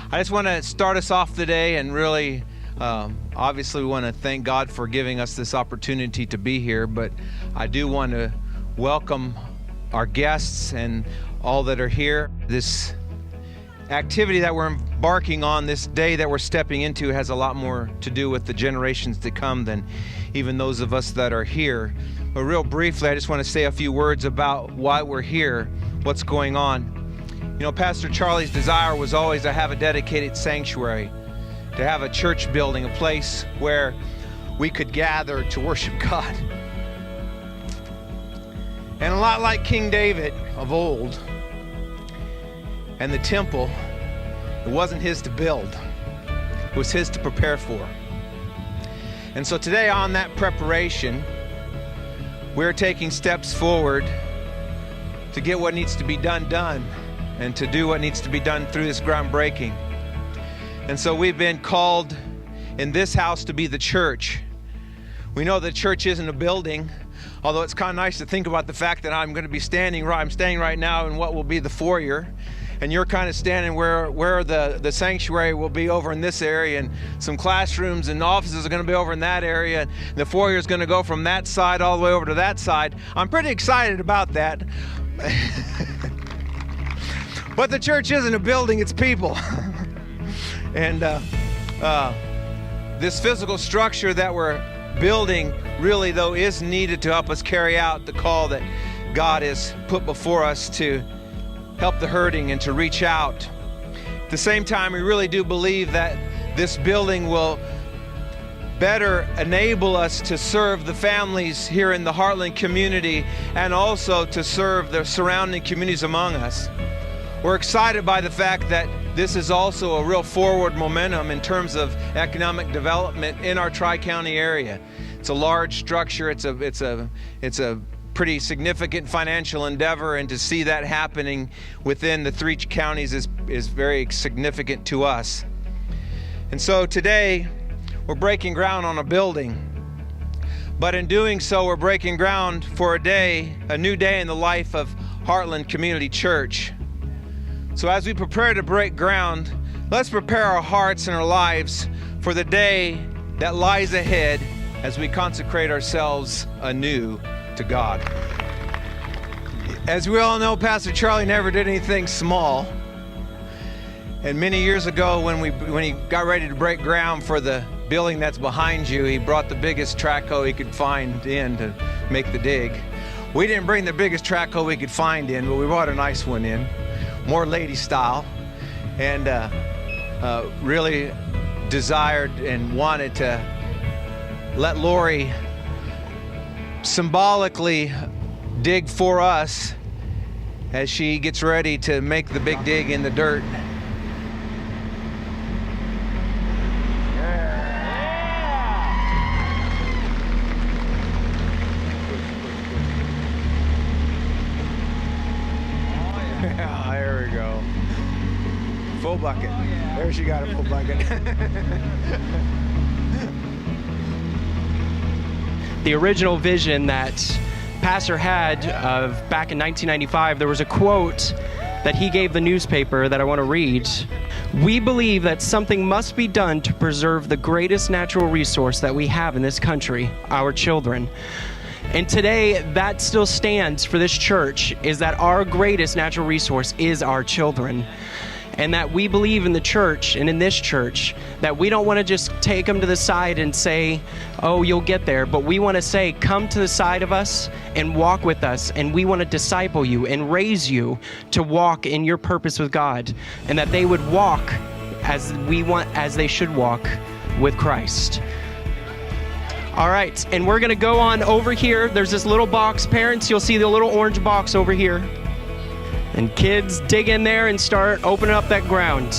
I just want to start us off today and really, obviously we want to thank God for giving us this opportunity to be here, but I do want to welcome our guests and all that are here. This activity that we're embarking on, this day that we're stepping into, has a lot more to do with the generations to come than even those of us that are here. But real briefly, I just want to say a few words about why we're here, what's going on. You know, Pastor Charlie's desire was always to have a dedicated sanctuary, to have a church building, a place where we could gather to worship God. And a lot like King David of old and the temple, it wasn't his to build, it was his to prepare for. And so today, on that preparation, we're taking steps forward to get what needs to be done, and to do what needs to be done through this groundbreaking. And so we've been called in this house to be the church. We know the church isn't a building, although it's kind of nice to think about the fact that I'm standing right now in what will be the foyer, and you're kind of standing where the sanctuary will be over in this area, and some classrooms and offices are going to be over in that area, and the foyer is going to go from that side all the way over to that side. I'm pretty excited about that. But the church isn't a building, it's people. And this physical structure that we're building really, though, is needed to help us carry out the call that God has put before us to help the hurting and to reach out. At the same time, we really do believe that this building will better enable us to serve the families here in the Heartland community and also to serve the surrounding communities among us. We're excited by the fact that this is also a real forward momentum in terms of economic development in our Tri-County area. It's a large structure. It's a pretty significant financial endeavor, and to see that happening within the three counties is very significant to us. And so today we're breaking ground on a building, but in doing so, we're breaking ground for a new day in the life of Heartland Community Church. So as we prepare to break ground, let's prepare our hearts and our lives for the day that lies ahead as we consecrate ourselves anew to God. As we all know, Pastor Charlie never did anything small. And many years ago, when he got ready to break ground for the building that's behind you, he brought the biggest track hoe he could find in to make the dig. We didn't bring the biggest track hoe we could find in, but we brought a nice one in, more lady style, and really desired and wanted to let Lori symbolically dig for us as she gets ready to make the big dig in the dirt. Yeah, there we go. Full bucket. Oh, yeah. There she got a full bucket. The original vision that Pastor had of back in 1995, there was a quote that he gave the newspaper that I want to read. "We believe that something must be done to preserve the greatest natural resource that we have in this country, our children." And today, that still stands for this church, is that our greatest natural resource is our children. And that we believe in the church and in this church that we don't want to just take them to the side and say, oh, you'll get there. But we want to say, come to the side of us and walk with us. And we want to disciple you and raise you to walk in your purpose with God. And that they would walk as they should walk with Christ. All right, and we're going to go on over here. There's this little box. Parents, you'll see the little orange box over here. And kids, dig in there and start opening up that ground.